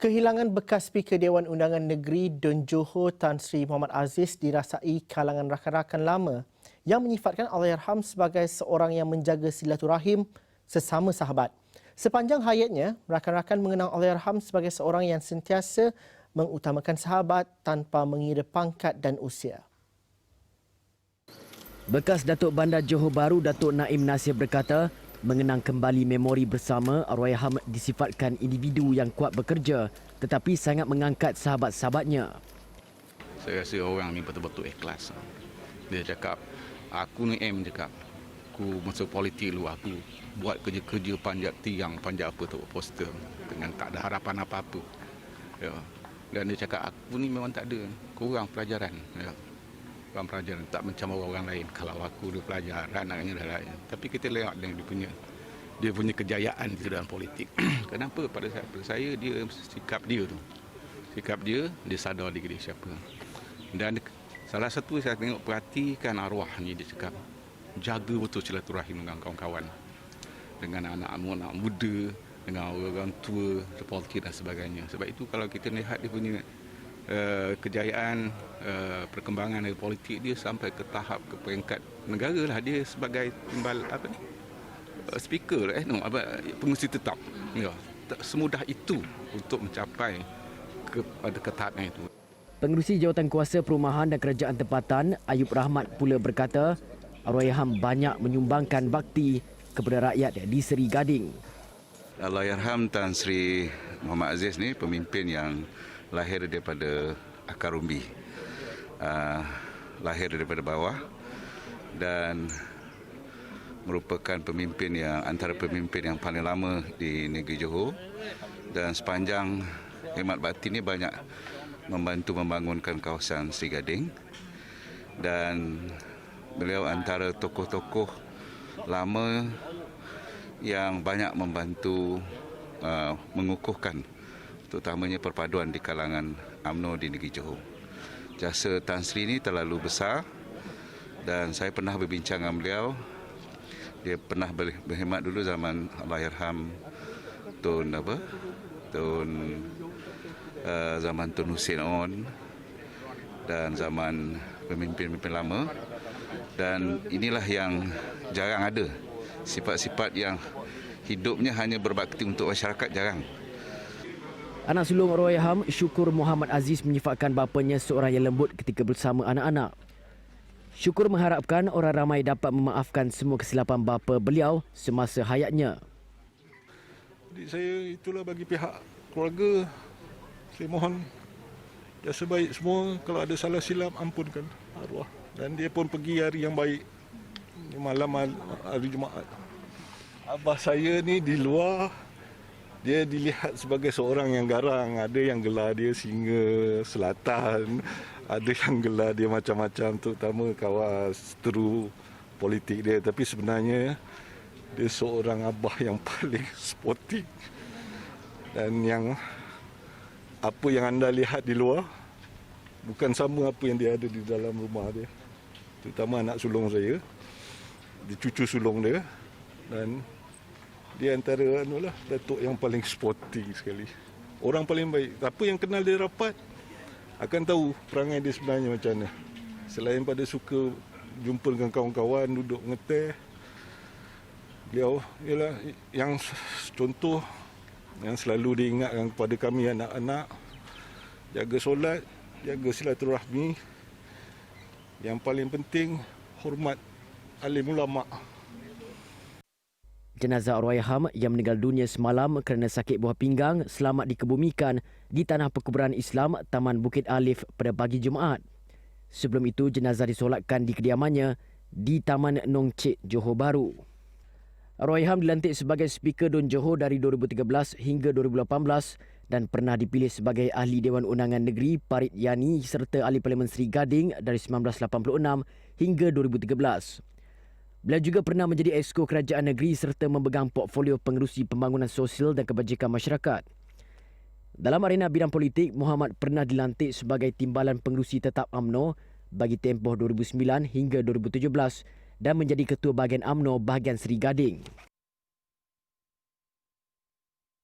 Kehilangan bekas Speaker Dewan Undangan Negeri Dun Johor Tan Sri Muhammad Aziz dirasai kalangan rakan-rakan lama yang menyifatkan Allahyarham sebagai seorang yang menjaga silaturahim sesama sahabat. Sepanjang hayatnya, rakan-rakan mengenang Allahyarham sebagai seorang yang sentiasa mengutamakan sahabat tanpa mengira pangkat dan usia. Bekas Datuk Bandar Johor Bahru Datuk Naim Nasir berkata, mengenang kembali memori bersama, Allahyarham disifatkan individu yang kuat bekerja tetapi sangat mengangkat sahabat-sahabatnya. Saya rasa orang ni betul-betul ikhlas. Dia cakap, aku ni cakap, aku masuk politik dulu, aku buat kerja-kerja panjat tiang, panjat apa tu, poster dengan tak ada harapan apa-apa. Ya. Dan dia cakap, aku ni memang tak ada, kurang pelajaran. Ya. Kurang pelajaran, tak macam orang lain. Kalau aku ada pelajaran, anaknya dah lain. Tapi kita lihat dia punya kejayaan di dalam politik. Kenapa pada saya dia sikap dia dia sadar diri dia siapa. Dan salah satu saya tengok perhatikan arwah ni, dia cakap jaga betul silaturahim dengan kawan-kawan, dengan anak-anak muda, dengan orang tua, politik dan sebagainya. Sebab itu kalau kita lihat dia punya kejayaan perkembangan dari politik dia sampai ke tahap ke peringkat negara lah, dia sebagai timbal speaker pengurusi tetap. Ya, tak semudah itu untuk mencapai kepada ketahanan itu. Pengerusi Jawatan Kuasa Perumahan dan Kerajaan Tempatan Ayub Rahmat pula berkata, Allahyarham banyak menyumbangkan bakti kepada rakyat di Seri Gading. Allahyarham Tan Sri Muhammad Aziz ni pemimpin yang lahir daripada akar umbi, lahir daripada bawah dan merupakan pemimpin yang antara pemimpin yang paling lama di negeri Johor, dan sepanjang khidmat bakti ini banyak membantu membangunkan kawasan Seri Gading, dan beliau antara tokoh-tokoh lama yang banyak membantu mengukuhkan terutamanya perpaduan di kalangan UMNO di negeri Johor. Jasa Tan Sri ini terlalu besar dan saya pernah berbincang dengan beliau. Dia pernah berkhidmat dulu zaman Allahyarham zaman Tun Hussein On dan zaman pemimpin-pemimpin lama, dan inilah yang jarang ada, sifat-sifat yang hidupnya hanya berbakti untuk masyarakat jarang. Anak sulung Allahyarham, Syukur Muhammad Aziz, menyifatkan bapanya seorang yang lembut ketika bersama anak-anak. Syukur mengharapkan orang ramai dapat memaafkan semua kesilapan bapa beliau semasa hayatnya. Jadi saya itulah bagi pihak keluarga, saya mohon jasa baik semua, kalau ada salah silap ampunkan arwah. Dan dia pun pergi hari yang baik, malam hari Jumaat. Abah saya ni di luar, dia dilihat sebagai seorang yang garang. Ada yang gelar dia Singa Selatan, ada yang gelar dia macam-macam, terutama kawal seteru politik dia. Tapi sebenarnya dia seorang abah yang paling sportif. Dan yang apa yang anda lihat di luar bukan sama apa yang dia ada di dalam rumah dia. Terutama anak sulung saya, dia cucu sulung dia, dan dia antara datuk yang paling sporty sekali. Orang paling baik. Apa yang kenal dia rapat akan tahu perangai dia sebenarnya macam mana. Selain pada suka jumpa dengan kawan-kawan, duduk ngeteh, beliau ialah yang contoh yang selalu diingatkan kepada kami anak-anak, jaga solat, jaga silaturahmi. Yang paling penting, hormat alim ulama'. Jenazah Allahyarham yang meninggal dunia semalam kerana sakit buah pinggang selamat dikebumikan di tanah perkuburan Islam Taman Bukit Alif pada pagi Jumaat. Sebelum itu, jenazah disolatkan di kediamannya di Taman Nong Cik, Johor Bahru. Allahyarham dilantik sebagai Speaker Dun Johor dari 2013 hingga 2018 dan pernah dipilih sebagai Ahli Dewan Undangan Negeri Parit Yani serta Ahli Parlimen Seri Gading dari 1986 hingga 2013. Beliau juga pernah menjadi Exco Kerajaan Negeri serta memegang portfolio pengerusi pembangunan sosial dan kebajikan masyarakat. Dalam arena bidang politik, Muhammad pernah dilantik sebagai Timbalan Pengerusi Tetap UMNO bagi tempoh 2009 hingga 2017 dan menjadi Ketua Bahagian UMNO bahagian Seri Gading.